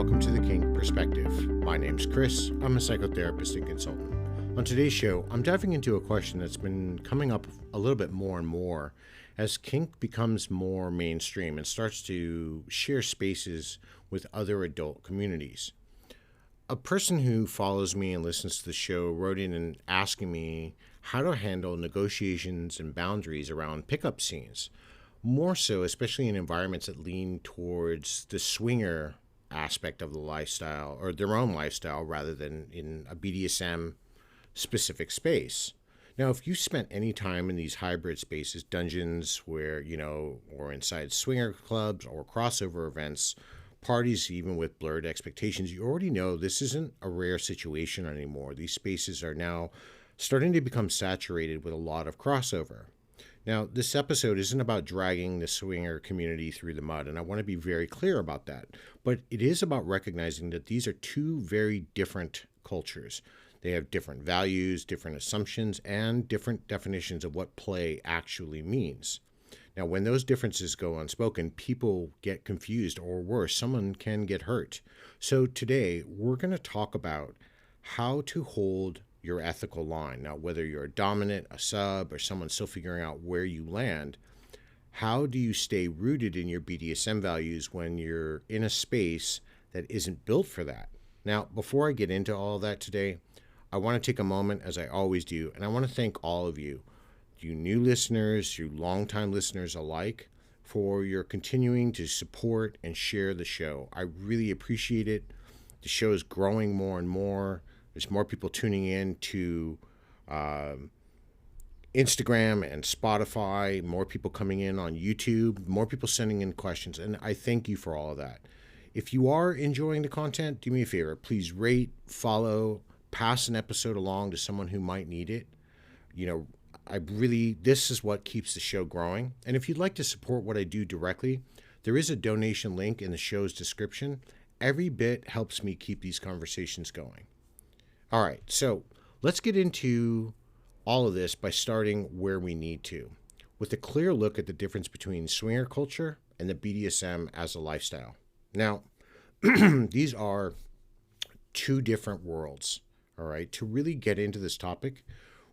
welcome to the Kink Perspective. My name's Chris. I'm a psychotherapist and consultant. On today's show, I'm diving into a question that's been coming up a little bit more and more as kink becomes more mainstream and starts to share spaces with other adult communities. A person who follows me and listens to the show wrote in and asking me how to handle negotiations and boundaries around pickup scenes. More so, especially in environments that lean towards the swinger aspect of the lifestyle or their own lifestyle rather than in a BDSM specific space. Now, if you spent any time in these hybrid spaces, dungeons where, or inside swinger clubs or crossover events, parties even with blurred expectations, you already know this isn't a rare situation anymore. These spaces are now starting to become saturated with a lot of crossover. Now, this episode isn't about dragging the swinger community through the mud, and I want to be very clear about that. But it is about recognizing that these are two very different cultures. They have different values, different assumptions, and different definitions of what play actually means. Now, when those differences go unspoken, people get confused, or worse, someone can get hurt. So today, we're going to talk about how to hold your ethical line. Now, whether you're a dominant, a sub, or someone still figuring out where you land, how do you stay rooted in your BDSM values when you're in a space that isn't built for that? Now, before I get into all that today, I want to take a moment, as I always do, and I want to thank all of you, you new listeners, you longtime listeners alike, for your continuing to support and share the show. I really appreciate it. The show is growing more and more. There's more people tuning in to Instagram and Spotify, more people coming in on YouTube, more people sending in questions, and I thank you for all of that. If you are enjoying the content, do me a favor. Please rate, pass an episode along to someone who might need it. This is what keeps the show growing. And if you'd like to support what I do directly, there is a donation link in the show's description. Every bit helps me keep these conversations going. All right, so let's get into all of this by starting where we need to, with a clear look at the difference between swinger culture and the BDSM as a lifestyle. Now, these are two different worlds, all right? To really get into this topic,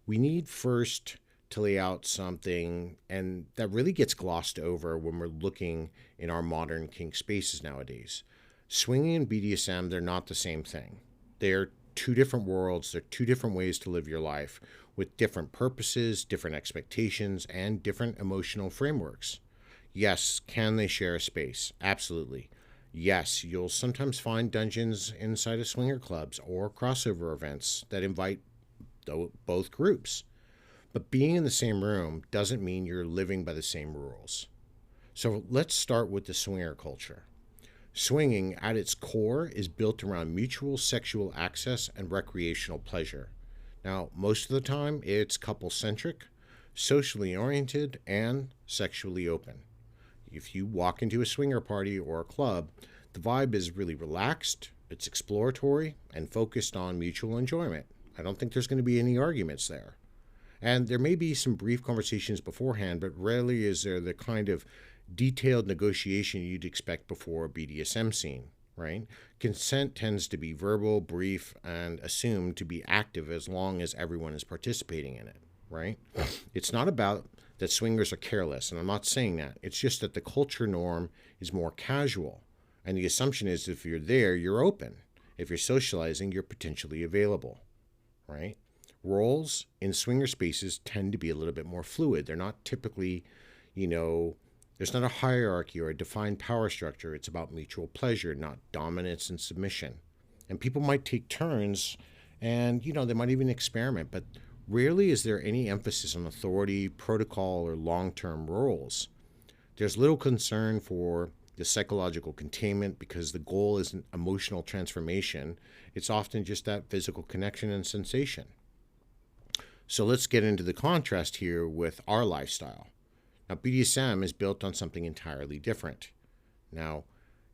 we need first to lay out something, and that really gets glossed over when we're looking in our modern kink spaces nowadays. Swinging and BDSM, they're not the same thing. They're two different worlds. They're two different ways to live your life with different purposes, different expectations, and different emotional frameworks. Yes, can they share a space? Absolutely. Yes, you'll sometimes find dungeons inside of swinger clubs or crossover events that invite both groups. But being in the same room doesn't mean you're living by the same rules. So let's start with the swinger culture. Swinging, at its core, is built around mutual sexual access and recreational pleasure. Now, most of the time, it's couple-centric, socially oriented, and sexually open. If you walk into a swinger party or a club, the vibe is really relaxed, it's exploratory, and focused on mutual enjoyment. I don't think there's going to be any arguments there. And there may be some brief conversations beforehand, but rarely is there the kind of detailed negotiation you'd expect before a BDSM scene, right? Consent tends to be verbal, brief, and assumed to be active as long as everyone is participating in it, right? It's not about that swingers are careless, and I'm not saying that. It's just that the culture norm is more casual, and the assumption is if you're there, you're open. If you're socializing, you're potentially available, right? Roles in swinger spaces tend to be a little bit more fluid. They're not typically, there's not a hierarchy or a defined power structure. It's about mutual pleasure, not dominance and submission. And people might take turns and, they might even experiment, but rarely is there any emphasis on authority, protocol, or long-term roles. There's little concern for the psychological containment because the goal isn't emotional transformation. It's often just that physical connection and sensation. So let's get into the contrast here with our lifestyle. Now, BDSM is built on something entirely different. Now,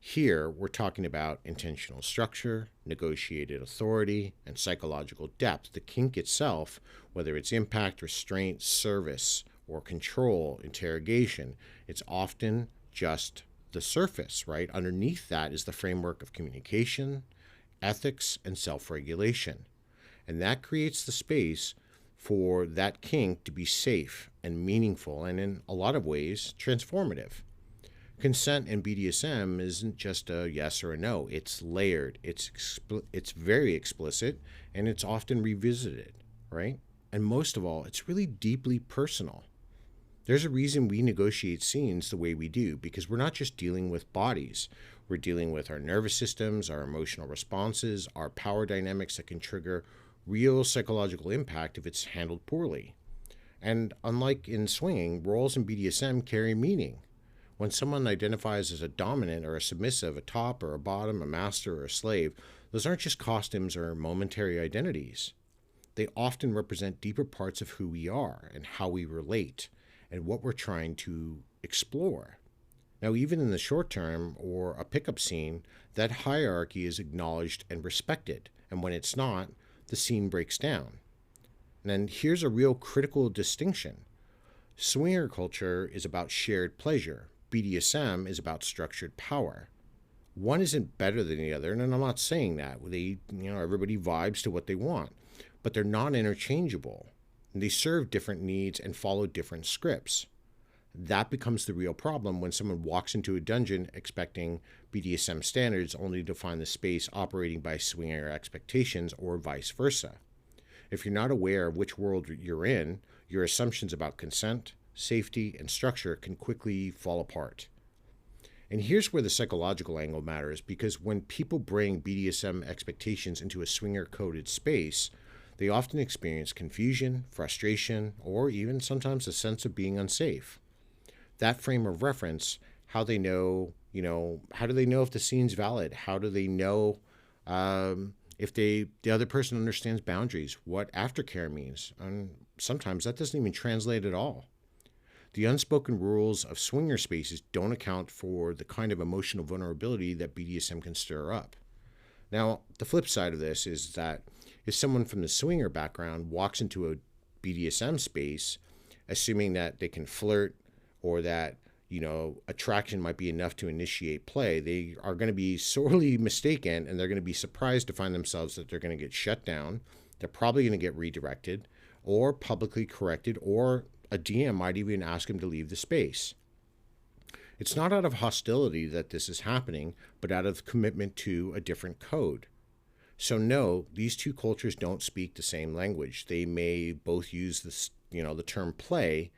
here we're talking about intentional structure, negotiated authority, and psychological depth. The kink itself, whether it's impact, restraint, service, or control, interrogation, it's often just the surface, right? Underneath that is the framework of communication, ethics, and self-regulation. And that creates the space for that kink to be safe and meaningful and in a lot of ways transformative. Consent in BDSM isn't just a yes or a no. It's layered. It's very explicit, and it's often revisited, right? And most of all, it's really deeply personal. There's a reason we negotiate scenes the way we do, because we're not just dealing with bodies. We're dealing with our nervous systems, our emotional responses, our power dynamics that can trigger real psychological impact if it's handled poorly. And unlike in swinging, roles in BDSM carry meaning. When someone identifies as a dominant or a submissive, a top or a bottom, a master or a slave, those aren't just costumes or momentary identities. They often represent deeper parts of who we are and how we relate and what we're trying to explore. Now, even in the short term or a pickup scene, that hierarchy is acknowledged and respected. And when it's not, the scene breaks down. And here's a real critical distinction. Swinger culture is about shared pleasure. BDSM is about structured power. One isn't better than the other, and I'm not saying that. Everybody vibes to what they want, but they're not interchangeable. And they serve different needs and follow different scripts. That becomes the real problem when someone walks into a dungeon expecting BDSM standards only to find the space operating by swinger expectations or vice versa. If you're not aware of which world you're in, your assumptions about consent, safety, and structure can quickly fall apart. And here's where the psychological angle matters, because when people bring BDSM expectations into a swinger-coded space, they often experience confusion, frustration, or even sometimes a sense of being unsafe. That frame of reference, how do they know if the scene's valid? How do they know if the other person understands boundaries, what aftercare means? And sometimes that doesn't even translate at all. The unspoken rules of swinger spaces don't account for the kind of emotional vulnerability that BDSM can stir up. Now, the flip side of this is that if someone from the swinger background walks into a BDSM space, assuming that they can flirt or that, attraction might be enough to initiate play, they are going to be sorely mistaken, and they're going to be surprised to find themselves that they're going to get shut down. They're probably going to get redirected or publicly corrected, or a DM might even ask him to leave the space. It's not out of hostility that this is happening, but out of commitment to a different code. So no, these two cultures don't speak the same language. They may both use the term play,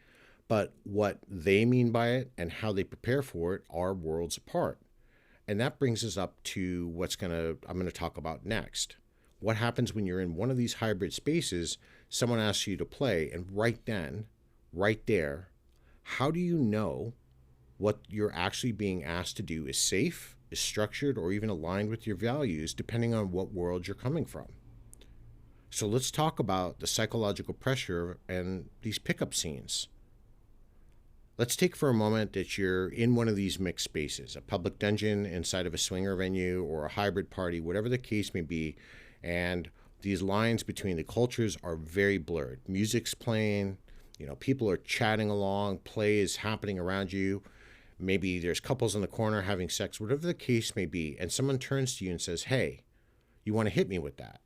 but what they mean by it and how they prepare for it are worlds apart. And that brings us up to I'm going to talk about next. What happens when you're in one of these hybrid spaces, someone asks you to play, and right there, how do you know what you're actually being asked to do is safe, is structured, or even aligned with your values, depending on what world you're coming from? So let's talk about the psychological pressure and these pickup scenes. Let's take for a moment that you're in one of these mixed spaces, a public dungeon inside of a swinger venue or a hybrid party, whatever the case may be, and these lines between the cultures are very blurred. Music's playing, people are chatting along, play is happening around you. Maybe there's couples in the corner having sex, whatever the case may be, and someone turns to you and says, "Hey, you want to hit me with that?"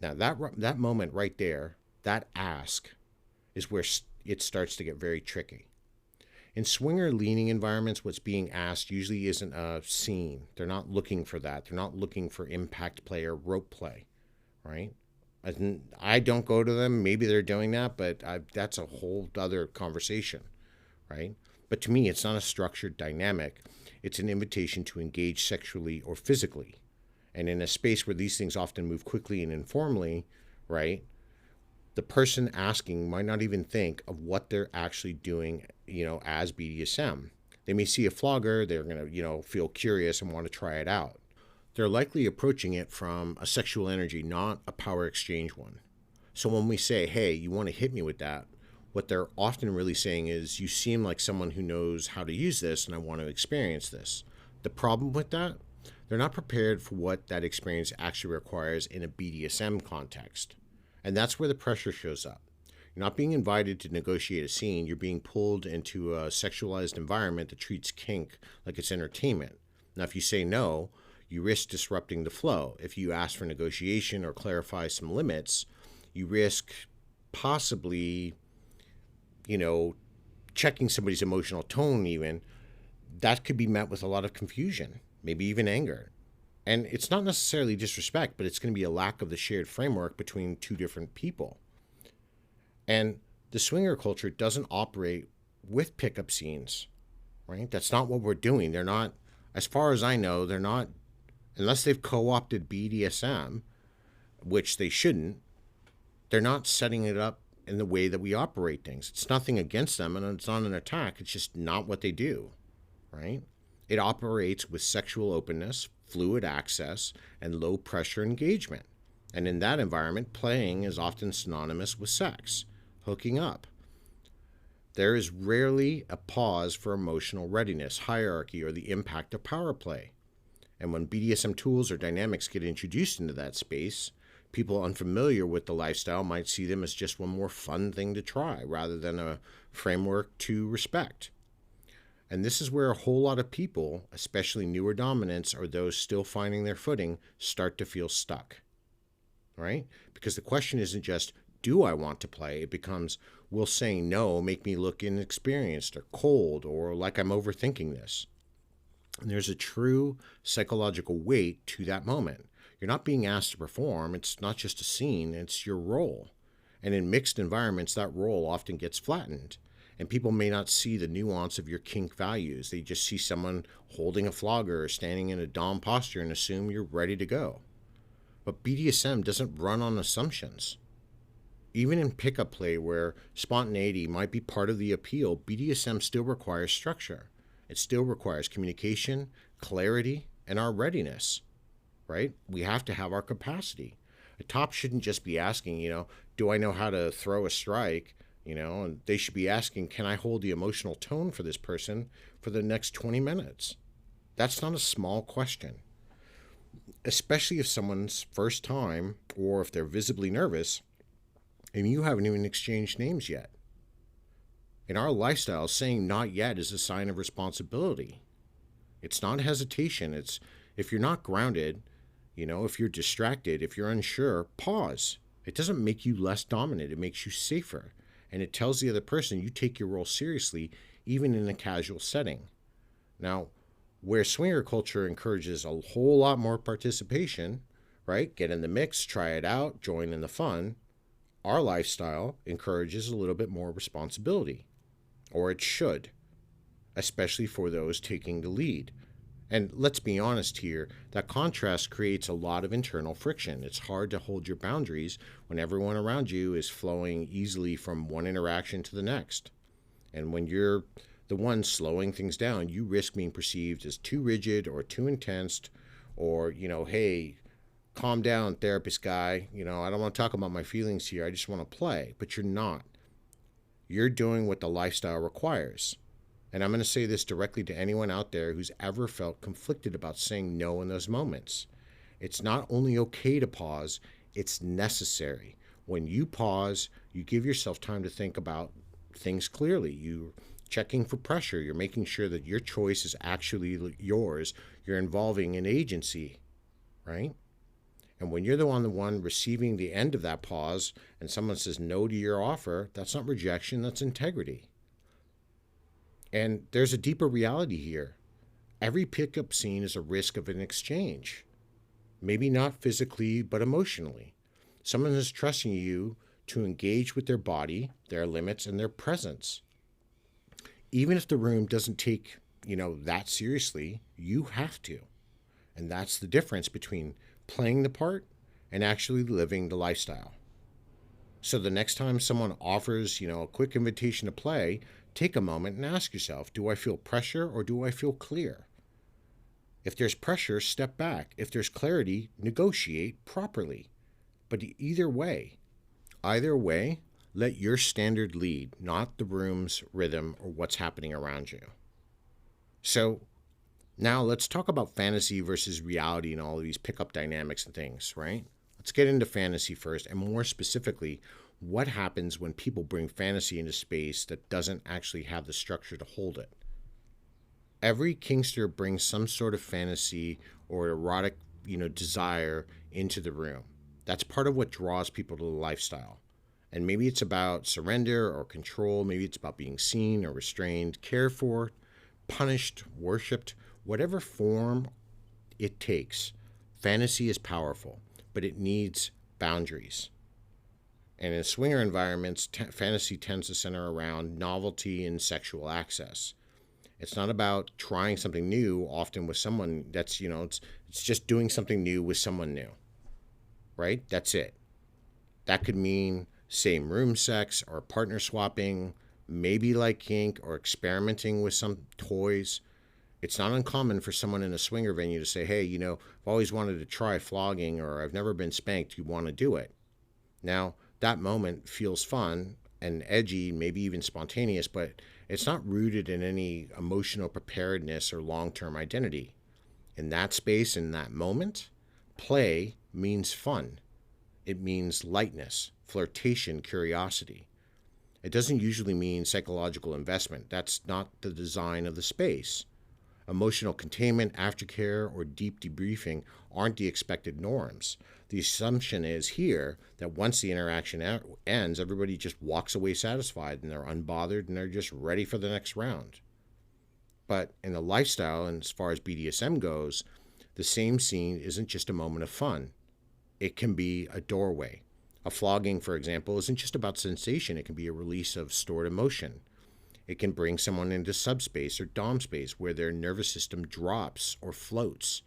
Now, that moment right there, that ask, is where it starts to get very tricky. In swinger-leaning environments, what's being asked usually isn't a scene. They're not looking for that. They're not looking for impact play or rope play, right? I don't go to them. Maybe they're doing that, but that's a whole other conversation, right? But to me, it's not a structured dynamic. It's an invitation to engage sexually or physically. And in a space where these things often move quickly and informally, right, the person asking might not even think of what they're actually doing, as BDSM. They may see a flogger, they're going to, feel curious and want to try it out. They're likely approaching it from a sexual energy, not a power exchange one. So when we say, "Hey, you want to hit me with that?" what they're often really saying is, "You seem like someone who knows how to use this, and I want to experience this." The problem with that, they're not prepared for what that experience actually requires in a BDSM context. And that's where the pressure shows up. You're not being invited to negotiate a scene. You're being pulled into a sexualized environment that treats kink like it's entertainment. Now, if you say no, you risk disrupting the flow. If you ask for negotiation or clarify some limits, you risk possibly, checking somebody's emotional tone even. That could be met with a lot of confusion, maybe even anger. And it's not necessarily disrespect, but it's going to be a lack of the shared framework between two different people. And the swinger culture doesn't operate with pickup scenes, right? That's not what we're doing. They're not, as far as I know, they're not, unless they've co-opted BDSM, which they shouldn't, they're not setting it up in the way that we operate things. It's nothing against them, and it's not an attack. It's just not what they do, right? It operates with sexual openness, fluid access, and low pressure engagement. And in that environment, playing is often synonymous with sex, hooking up. There is rarely a pause for emotional readiness, hierarchy, or the impact of power play. And when BDSM tools or dynamics get introduced into that space, people unfamiliar with the lifestyle might see them as just one more fun thing to try rather than a framework to respect. And this is where a whole lot of people, especially newer dominants or those still finding their footing, start to feel stuck, right? Because the question isn't just, do I want to play? It becomes, will saying no make me look inexperienced or cold or like I'm overthinking this? And there's a true psychological weight to that moment. You're not being asked to perform. It's not just a scene, it's your role. And in mixed environments, that role often gets flattened. And people may not see the nuance of your kink values. They just see someone holding a flogger or standing in a dom posture and assume you're ready to go. But BDSM doesn't run on assumptions. Even in pickup play where spontaneity might be part of the appeal, BDSM still requires structure. It still requires communication, clarity, and our readiness, right? We have to have our capacity. A top shouldn't just be asking, do I know how to throw a strike? And they should be asking, can I hold the emotional tone for this person for the next 20 minutes? That's not a small question, especially if someone's first time or if they're visibly nervous and you haven't even exchanged names yet. In our lifestyle, saying not yet is a sign of responsibility. It's not hesitation. It's if you're not grounded, if you're distracted, if you're unsure, pause. It doesn't make you less dominant. It makes you safer. And it tells the other person you take your role seriously, even in a casual setting. Now, where swinger culture encourages a whole lot more participation, right? Get in the mix, try it out, join in the fun. Our lifestyle encourages a little bit more responsibility, or it should, especially for those taking the lead. And let's be honest here, that contrast creates a lot of internal friction. It's hard to hold your boundaries when everyone around you is flowing easily from one interaction to the next. And when you're the one slowing things down, you risk being perceived as too rigid or too intense or, hey, calm down, therapist guy. I don't want to talk about my feelings here. I just want to play. But you're not. You're doing what the lifestyle requires. And I'm going to say this directly to anyone out there who's ever felt conflicted about saying no in those moments. It's not only okay to pause, it's necessary. When you pause, you give yourself time to think about things clearly. You're checking for pressure. You're making sure that your choice is actually yours. You're involving an agency, right? And when you're the one receiving the end of that pause and someone says no to your offer, that's not rejection, that's integrity. And there's a deeper reality here. Every pickup scene is a risk of an exchange. Maybe not physically, but emotionally. Someone is trusting you to engage with their body, their limits, and their presence. Even if the room doesn't take, that seriously, you have to. And that's the difference between playing the part and actually living the lifestyle. So the next time someone offers, a quick invitation to play, take a moment and ask yourself, do I feel pressure or do I feel clear? If there's pressure, step back. If there's clarity, negotiate properly. But either way, let your standard lead, not the room's rhythm or what's happening around you. So now let's talk about fantasy versus reality and all of these pickup dynamics and things, right? Let's get into fantasy first, and more specifically, what happens when people bring fantasy into space that doesn't actually have the structure to hold it. Every kinkster brings some sort of fantasy or erotic, desire into the room. That's part of what draws people to the lifestyle. And maybe it's about surrender or control. Maybe it's about being seen or restrained, cared for, punished, worshipped, whatever form it takes. Fantasy is powerful, but it needs boundaries. And in swinger environments, fantasy tends to center around novelty and sexual access. It's not about trying something new, often with someone that's, it's just doing something new with someone new, right? That's it. That could mean same room sex or partner swapping, maybe like kink or experimenting with some toys. It's not uncommon for someone in a swinger venue to say, hey, I've always wanted to try flogging, or I've never been spanked. You want to do it? Now, that moment feels fun and edgy, maybe even spontaneous, but it's not rooted in any emotional preparedness or long-term identity. In that space, in that moment, play means fun. It means lightness, flirtation, curiosity. It doesn't usually mean psychological investment. That's not the design of the space. Emotional containment, aftercare, or deep debriefing aren't the expected norms. The assumption is here that once the interaction ends, everybody just walks away satisfied and they're unbothered and they're just ready for the next round. But in the lifestyle, and as far as BDSM goes, the same scene isn't just a moment of fun. It can be a doorway. A flogging, for example, isn't just about sensation. It can be a release of stored emotion. It can bring someone into subspace or dom space where their nervous system drops or floats,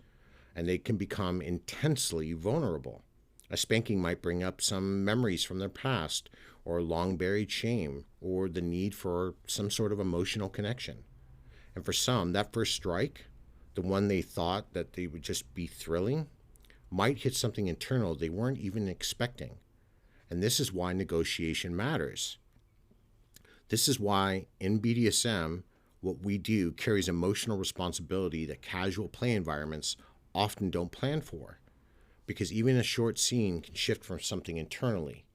and they can become intensely vulnerable. A spanking might bring up some memories from their past, or long-buried shame, or the need for some sort of emotional connection. And for some, that first strike, the one they thought that they would just be thrilling, might hit something internal they weren't even expecting. And this is why negotiation matters. This is why in BDSM, what we do carries emotional responsibility that casual play environments often don't plan for. Because even a short scene can shift from something internally.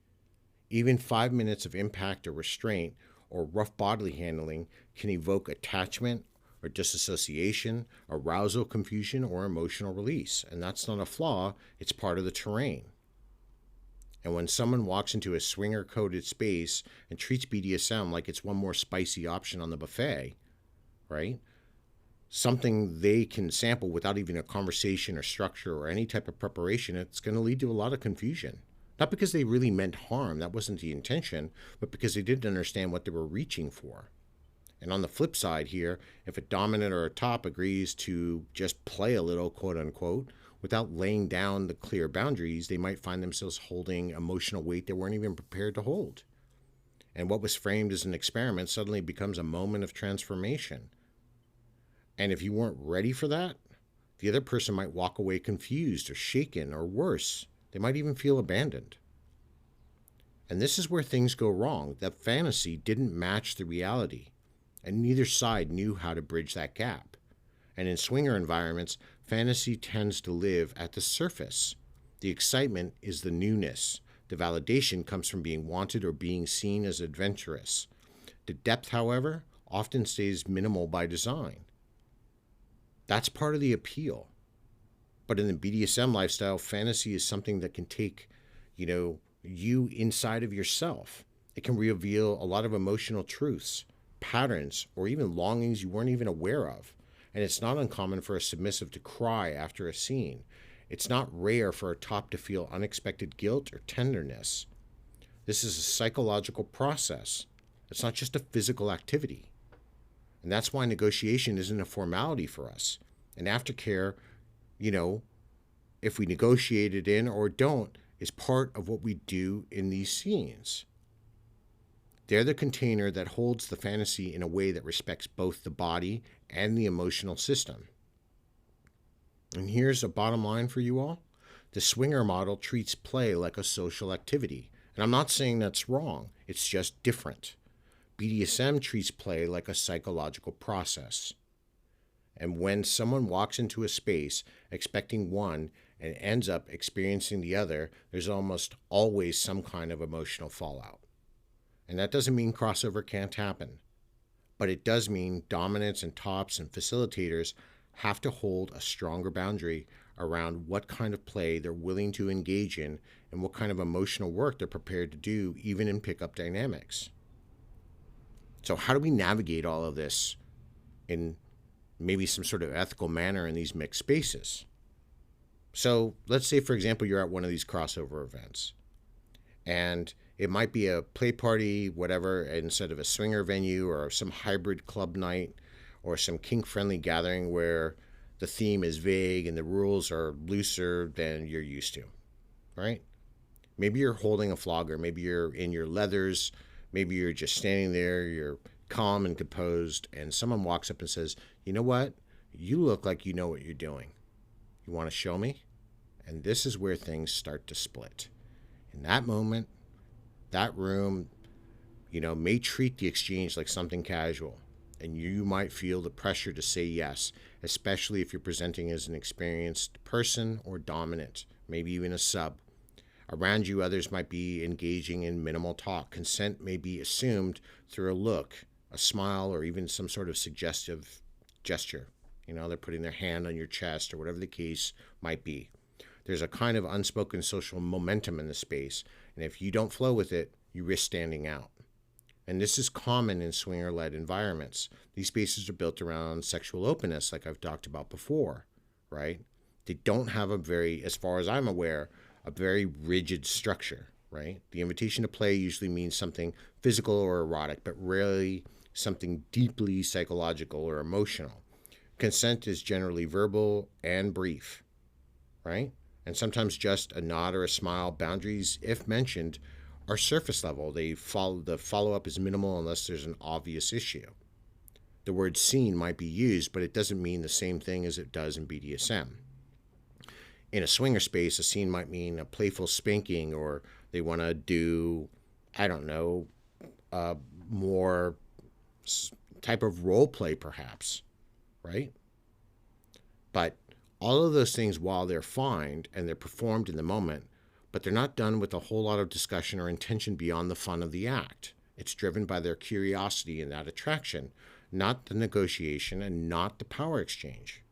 Even 5 minutes of impact or restraint or rough bodily handling can evoke attachment or disassociation, arousal, confusion, or emotional release. And that's not a flaw, it's part of the terrain. And when someone walks into a swinger-coded space and treats BDSM like it's one more spicy option on the buffet, right? Something they can sample without even a conversation or structure or any type of preparation, it's going to lead to a lot of confusion. Not because they really meant harm, that wasn't the intention, but because they didn't understand what they were reaching for. And on the flip side here, if a dominant or a top agrees to just play a little, quote unquote, without laying down the clear boundaries, they might find themselves holding emotional weight they weren't even prepared to hold. And what was framed as an experiment suddenly becomes a moment of transformation. And if you weren't ready for that, the other person might walk away confused or shaken, or worse, they might even feel abandoned. And this is where things go wrong. That fantasy didn't match the reality, and neither side knew how to bridge that gap. And in swinger environments, fantasy tends to live at the surface. The excitement is the newness. The validation comes from being wanted or being seen as adventurous. The depth, however, often stays minimal by design. That's part of the appeal. But in the BDSM lifestyle, fantasy is something that can take, you inside of yourself. It can reveal a lot of emotional truths, patterns, or even longings you weren't even aware of. And it's not uncommon for a submissive to cry after a scene. It's not rare for a top to feel unexpected guilt or tenderness. This is a psychological process. It's not just a physical activity. And that's why negotiation isn't a formality for us. And aftercare, if we negotiate it in or don't, is part of what we do in these scenes. They're the container that holds the fantasy in a way that respects both the body and the emotional system. And here's a bottom line for you all. The swinger model treats play like a social activity. And I'm not saying that's wrong. It's just different. BDSM treats play like a psychological process. And when someone walks into a space expecting one and ends up experiencing the other, there's almost always some kind of emotional fallout. And that doesn't mean crossover can't happen, but it does mean dominants and tops and facilitators have to hold a stronger boundary around what kind of play they're willing to engage in and what kind of emotional work they're prepared to do, even in pickup dynamics. So, how do we navigate all of this in maybe some sort of ethical manner in these mixed spaces? So, let's say, for example, you're at one of these crossover events, and it might be a play party, whatever, instead of a swinger venue or some hybrid club night or some kink-friendly gathering where the theme is vague and the rules are looser than you're used to, right? Maybe you're holding a flogger. Maybe you're in your leathers. Maybe you're just standing there. You're calm and composed, and someone walks up and says, "You know what? You look like you know what you're doing. You want to show me?" And this is where things start to split. In that moment, that room, may treat the exchange like something casual, and you might feel the pressure to say yes, especially if you're presenting as an experienced person or dominant, maybe even a sub. Around you, others might be engaging in minimal talk. Consent may be assumed through a look, a smile, or even some sort of suggestive gesture. They're putting their hand on your chest or whatever the case might be. There's a kind of unspoken social momentum in the space, and if you don't flow with it, you risk standing out. And this is common in swinger-led environments. These spaces are built around sexual openness, like I've talked about before, right? They don't have as far as I'm aware, a very rigid structure, right? The invitation to play usually means something physical or erotic, but rarely something deeply psychological or emotional. Consent is generally verbal and brief, right? And sometimes just a nod or a smile. Boundaries, if mentioned, are surface level. The follow-up is minimal unless there's an obvious issue. The word scene might be used, but it doesn't mean the same thing as it does in BDSM. In a swinger space, a scene might mean a playful spanking, or they want to do, more type of role play perhaps, right? But all of those things, while they're fine and they're performed in the moment, but they're not done with a whole lot of discussion or intention beyond the fun of the act. It's driven by their curiosity and that attraction, not the negotiation and not the power exchange.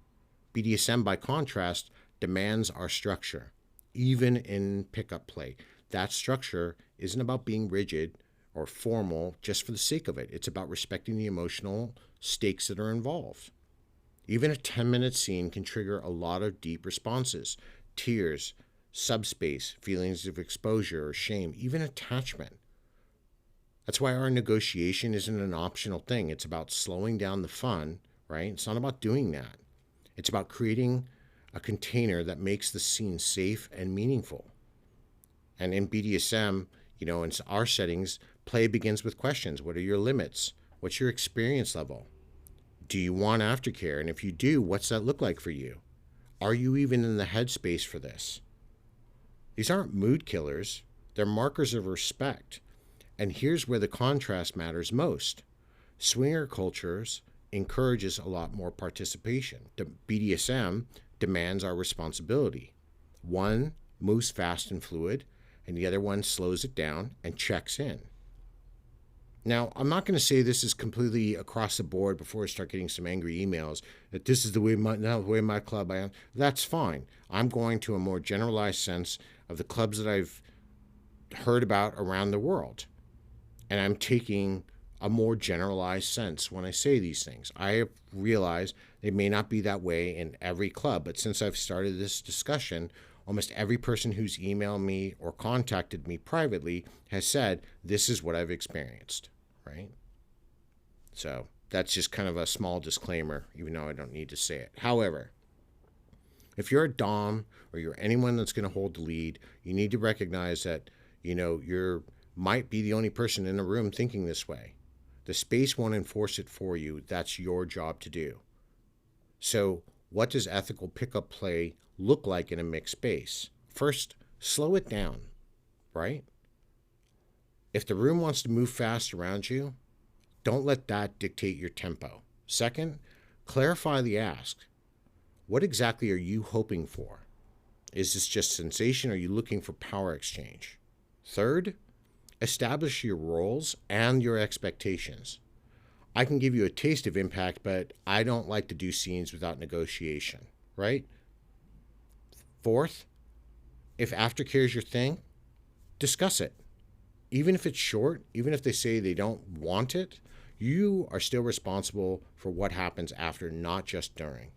BDSM, by contrast, demands our structure, even in pickup play. That structure isn't about being rigid or formal just for the sake of it. It's about respecting the emotional stakes that are involved. Even a 10-minute scene can trigger a lot of deep responses: tears, subspace, feelings of exposure or shame, even attachment. That's why our negotiation isn't an optional thing. It's about slowing down the fun, right? It's not about doing that. It's about creating a container that makes the scene safe and meaningful. And in BDSM, in our settings, play begins with questions. What are your limits? What's your experience level? Do you want aftercare? And if you do, what's that look like for you? Are you even in the headspace for this? These aren't mood killers. They're markers of respect. And here's where the contrast matters most. Swinger cultures encourages a lot more participation. The BDSM demands our responsibility. One moves fast and fluid, and the other one slows it down and checks in. Now, I'm not going to say this is completely across the board before I start getting some angry emails that this is the way my club I am. That's fine. I'm going to a more generalized sense of the clubs that I've heard about around the world. And I'm taking a more generalized sense when I say these things. I realize they may not be that way in every club, but since I've started this discussion, almost every person who's emailed me or contacted me privately has said, this is what I've experienced, right? So that's just kind of a small disclaimer, even though I don't need to say it. However, if you're a dom or you're anyone that's going to hold the lead, you need to recognize that, you might be the only person in the room thinking this way. The space won't enforce it for you. That's your job to do. So what does ethical pickup play look like in a mixed space? First, slow it down, right? If the room wants to move fast around you, don't let that dictate your tempo. Second, clarify the ask. What exactly are you hoping for? Is this just sensation? Or are you looking for power exchange? Third, establish your roles and your expectations. I can give you a taste of impact, but I don't like to do scenes without negotiation, right? Fourth, if aftercare is your thing, discuss it. Even if it's short, even if they say they don't want it, you are still responsible for what happens after, not just during.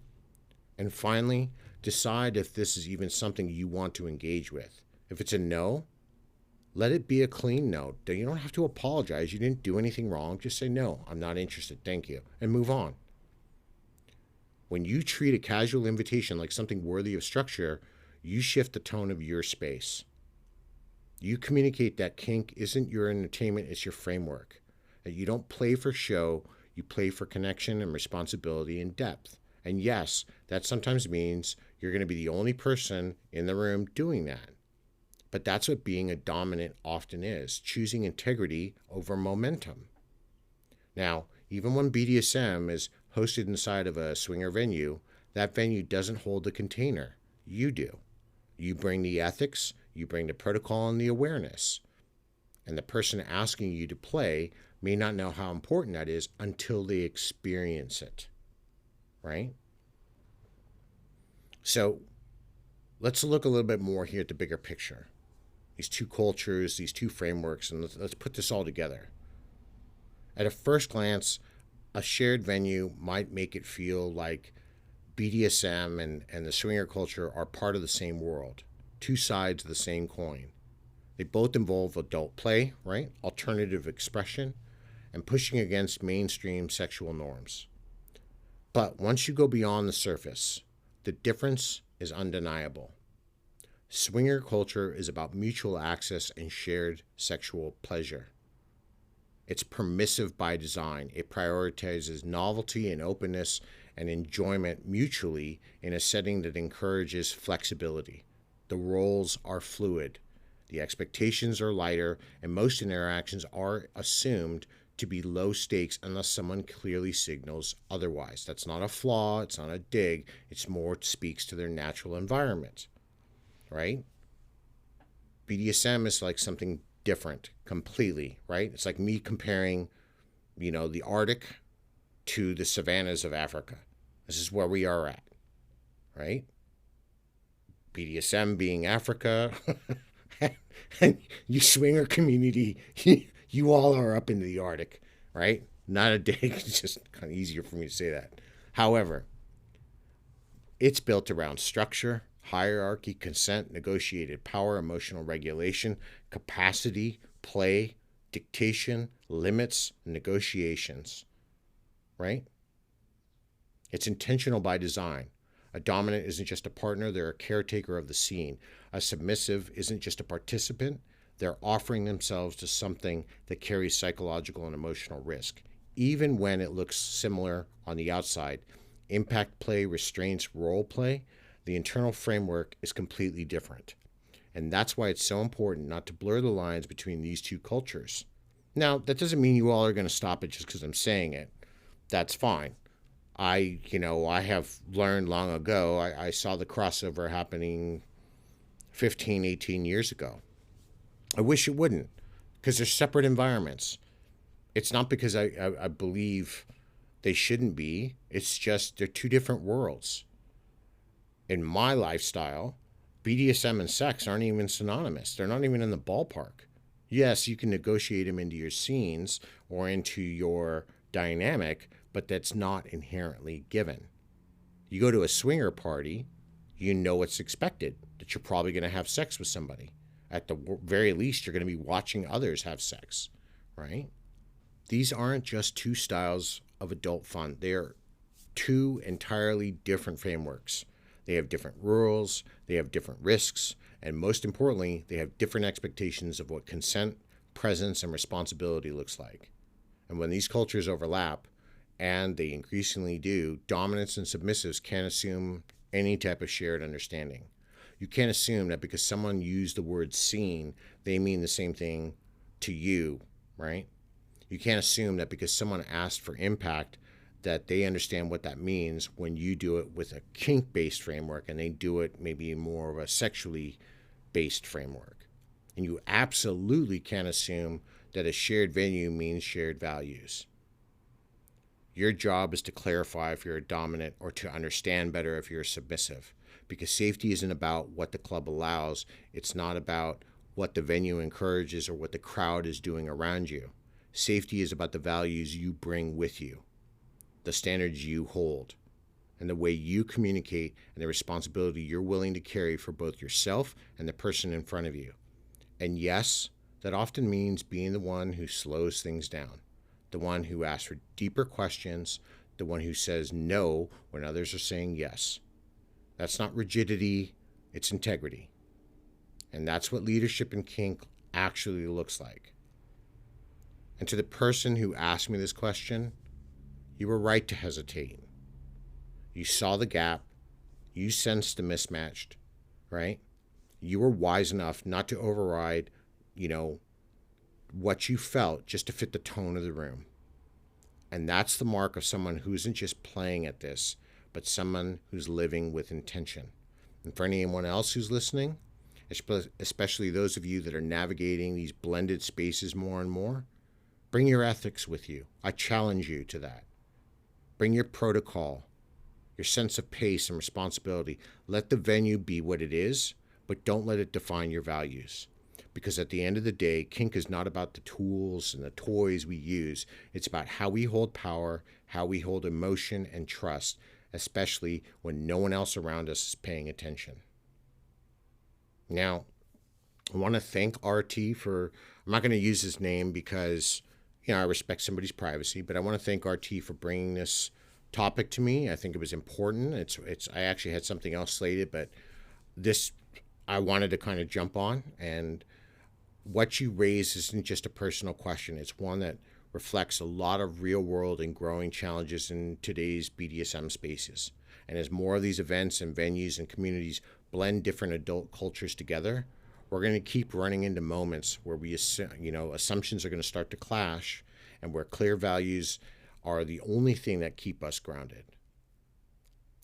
And finally, decide if this is even something you want to engage with. If it's a no, let it be a clean no. You don't have to apologize. You didn't do anything wrong. Just say, no, I'm not interested. Thank you. And move on. When you treat a casual invitation like something worthy of structure, you shift the tone of your space. You communicate that kink isn't your entertainment, it's your framework. That you don't play for show, you play for connection and responsibility and depth. And yes, that sometimes means you're going to be the only person in the room doing that. But that's what being a dominant often is, choosing integrity over momentum. Now, even when BDSM is hosted inside of a swinger venue, that venue doesn't hold the container. You do. You bring the ethics, you bring the protocol and the awareness. And the person asking you to play may not know how important that is until they experience it, right? So let's look a little bit more here at the bigger picture. These two cultures, these two frameworks, and let's put this all together. At a first glance, a shared venue might make it feel like BDSM and the swinger culture are part of the same world, two sides of the same coin. They both involve adult play, right? Alternative expression, and pushing against mainstream sexual norms. But once you go beyond the surface, the difference is undeniable. Swinger culture is about mutual access and shared sexual pleasure. It's permissive by design. It prioritizes novelty and openness and enjoyment mutually in a setting that encourages flexibility. The roles are fluid. The expectations are lighter, and most interactions are assumed to be low stakes unless someone clearly signals otherwise. That's not a flaw, it's not a dig, it's more speaks to their natural environment, right? BDSM is like something different completely, right? It's like me comparing, the Arctic to the savannas of Africa. This is where we are at, right? BDSM being Africa, and you swinger community, you all are up into the Arctic, right? Not a dig, it's just kind of easier for me to say that. However, it's built around structure, hierarchy, consent, negotiated power, emotional regulation, capacity, play, dictation, limits, negotiations, right? It's intentional by design. A dominant isn't just a partner, they're a caretaker of the scene. A submissive isn't just a participant, they're offering themselves to something that carries psychological and emotional risk. Even when it looks similar on the outside, impact play, restraints, role play, the internal framework is completely different. And that's why it's so important not to blur the lines between these two cultures. Now, that doesn't mean you all are going to stop it just because I'm saying it. That's fine. I have learned long ago, I saw the crossover happening 15, 18 years ago. I wish it wouldn't, because they're separate environments. It's not because I believe they shouldn't be. It's just they're two different worlds. In my lifestyle, BDSM and sex aren't even synonymous. They're not even in the ballpark. Yes, you can negotiate them into your scenes or into your dynamic, but that's not inherently given. You go to a swinger party, you know what's expected, that you're probably going to have sex with somebody. At the very least, you're going to be watching others have sex, right? These aren't just two styles of adult fun. They're two entirely different frameworks. They have different rules, they have different risks, and most importantly, they have different expectations of what consent, presence, and responsibility looks like. And when these cultures overlap, and they increasingly do, dominants and submissives can't assume any type of shared understanding. You can't assume that because someone used the word scene, they mean the same thing to you, right? You can't assume that because someone asked for impact, that they understand what that means when you do it with a kink-based framework and they do it maybe more of a sexually based framework. And you absolutely can't assume that a shared venue means shared values. Your job is to clarify if you're a dominant or to understand better if you're submissive, because safety isn't about what the club allows. It's not about what the venue encourages or what the crowd is doing around you. Safety is about the values you bring with you, the standards you hold, and the way you communicate and the responsibility you're willing to carry for both yourself and the person in front of you. And yes, that often means being the one who slows things down, the one who asks for deeper questions, the one who says no when others are saying yes. That's not rigidity, it's integrity. And that's what leadership in kink actually looks like. And to the person who asked me this question, you were right to hesitate. You saw the gap, you sensed the mismatched, right? You were wise enough not to override, what you felt just to fit the tone of the room. And that's the mark of someone who isn't just playing at this, but someone who's living with intention. And for anyone else who's listening, especially those of you that are navigating these blended spaces more and more, bring your ethics with you. I challenge you to that. Bring your protocol, your sense of pace and responsibility. Let the venue be what it is, but don't let it define your values. Because at the end of the day, kink is not about the tools and the toys we use. It's about how we hold power, how we hold emotion and trust, especially when no one else around us is paying attention. Now, I want to thank RT for, I'm not going to use his name because, I respect somebody's privacy, but I want to thank RT for bringing this topic to me. I think it was important. I actually had something else slated, but this I wanted to kind of jump on. And what you raise isn't just a personal question. It's one that reflects a lot of real world and growing challenges in today's BDSM spaces. And as more of these events and venues and communities blend different adult cultures together, we're going to keep running into moments where assumptions are going to start to clash and where clear values are the only thing that keep us grounded.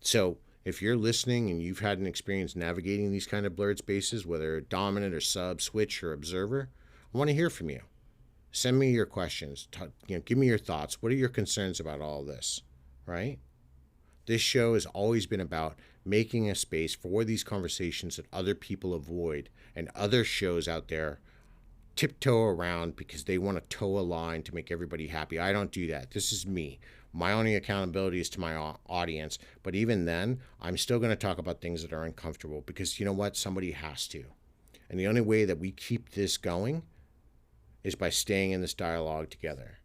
So if you're listening and you've had an experience navigating these kind of blurred spaces, whether dominant or sub, switch, or observer, I want to hear from you. Send me your questions. Give me your thoughts. What are your concerns about all this, right? This show has always been about making a space for these conversations that other people avoid and other shows out there tiptoe around because they want to toe a line to make everybody happy. I don't do that. This is me. My only accountability is to my audience. But even then, I'm still going to talk about things that are uncomfortable because you know what? Somebody has to. And the only way that we keep this going is by staying in this dialogue together.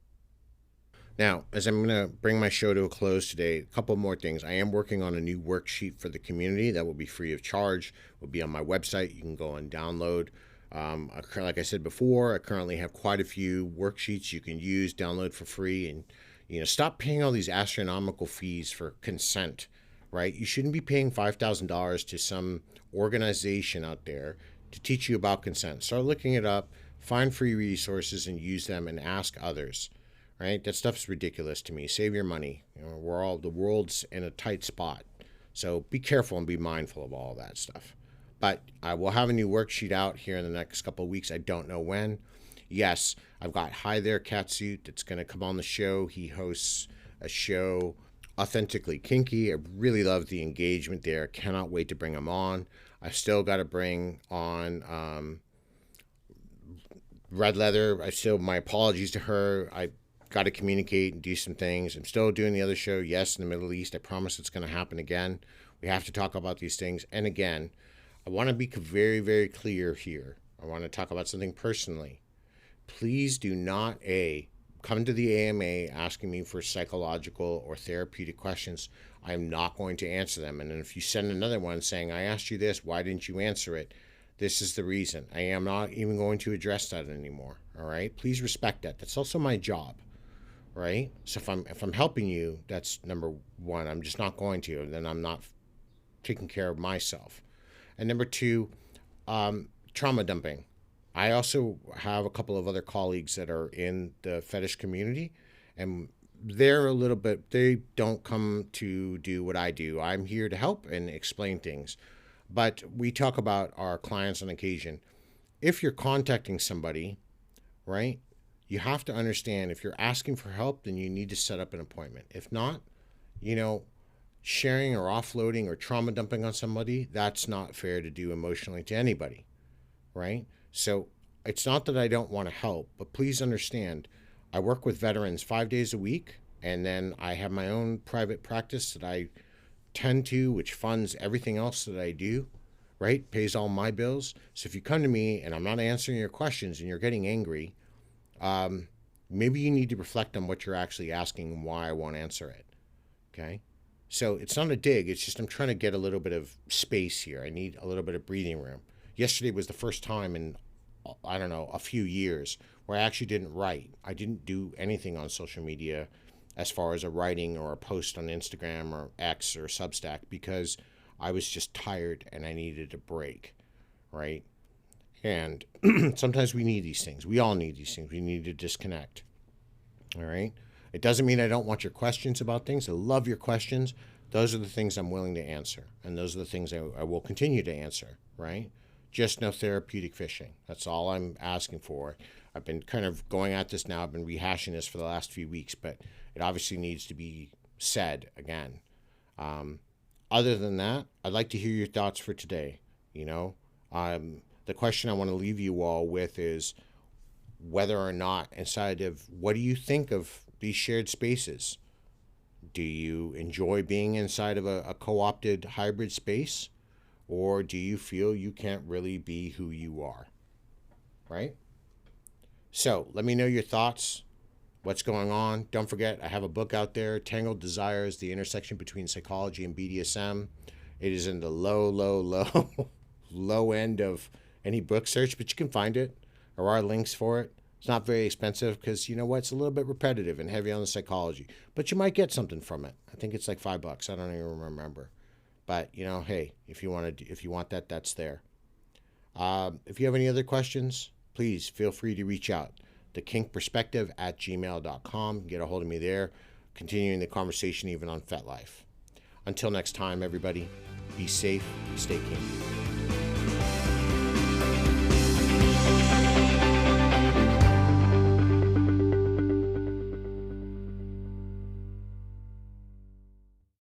Now, as I'm going to bring my show to a close today, a couple more things. I am working on a new worksheet for the community that will be free of charge. It will be on my website. You can go and download. Like I said before, I currently have quite a few worksheets you can use, download for free, and stop paying all these astronomical fees for consent, right? You shouldn't be paying $5,000 to some organization out there to teach you about consent. Start looking it up, find free resources, and use them, and ask others. Right? That stuff's ridiculous to me. Save your money. The world's in a tight spot. So be careful and be mindful of all that stuff. But I will have a new worksheet out here in the next couple of weeks. I don't know when. Yes, I've got Hi There Catsuit that's going to come on the show. He hosts a show, Authentically Kinky. I really love the engagement there. Cannot wait to bring him on. I've still got to bring on Red Leather. My apologies to her. I got to communicate and do some things. I'm still doing the other show, yes, in the Middle East. I promise it's going to happen again. We have to talk about these things. And again, I want to be very, very clear here. I want to talk about something personally. Please do not, come to the AMA asking me for psychological or therapeutic questions. I am not going to answer them. And then if you send another one saying, I asked you this, why didn't you answer it? This is the reason. I am not even going to address that anymore. All right? Please respect that. That's also my job. Right? So if I'm helping you, that's number one. I'm just not going to, and then I'm not taking care of myself. And number two, trauma dumping. I also have a couple of other colleagues that are in the fetish community, and they're a little bit, they don't come to do what I do. I'm here to help and explain things. But we talk about our clients on occasion. If you're contacting somebody, right, you have to understand if you're asking for help, then you need to set up an appointment. If not, you know, sharing or offloading or trauma dumping on somebody, that's not fair to do emotionally to anybody, right? So it's not that I don't want to help, but please understand, I work with veterans 5 days a week, and then I have my own private practice that I tend to, which funds everything else that I do, right? Pays all my bills. So if you come to me and I'm not answering your questions and you're getting angry, maybe you need to reflect on what you're actually asking and why I won't answer it. Okay? So it's not a dig. It's just I'm trying to get a little bit of space here. I need a little bit of breathing room. Yesterday was the first time in, I don't know, a few years where I actually didn't write. I didn't do anything on social media as far as a writing or a post on Instagram or X or Substack because I was just tired and I needed a break, right? And sometimes we need these things. We all need these things. We need to disconnect, all right? It doesn't mean I don't want your questions about things. I love your questions. Those are the things I'm willing to answer, and those are the things I will continue to answer, right? Just no therapeutic fishing. That's all I'm asking for. I've been kind of going at this now. I've been rehashing this for the last few weeks, but it obviously needs to be said again. Other than that, I'd like to hear your thoughts for today. You know, the question I want to leave you all with is whether or not inside of, what do you think of these shared spaces? Do you enjoy being inside of a co-opted hybrid space? Or do you feel you can't really be who you are? Right? So let me know your thoughts. What's going on? Don't forget, I have a book out there, Tangled Desires, the intersection between psychology and BDSM. It is in the low end of any book search, but you can find it. There are links for it. It's not very expensive because, you know what, it's a little bit repetitive and heavy on the psychology, but you might get something from it. I think it's like $5. I don't even remember. But, you know, hey, if you want that, that's there. If you have any other questions, please feel free to reach out. thekinkperspective@gmail.com. Get a hold of me there. Continuing the conversation even on Fetlife. Until next time, everybody, be safe, stay kinky.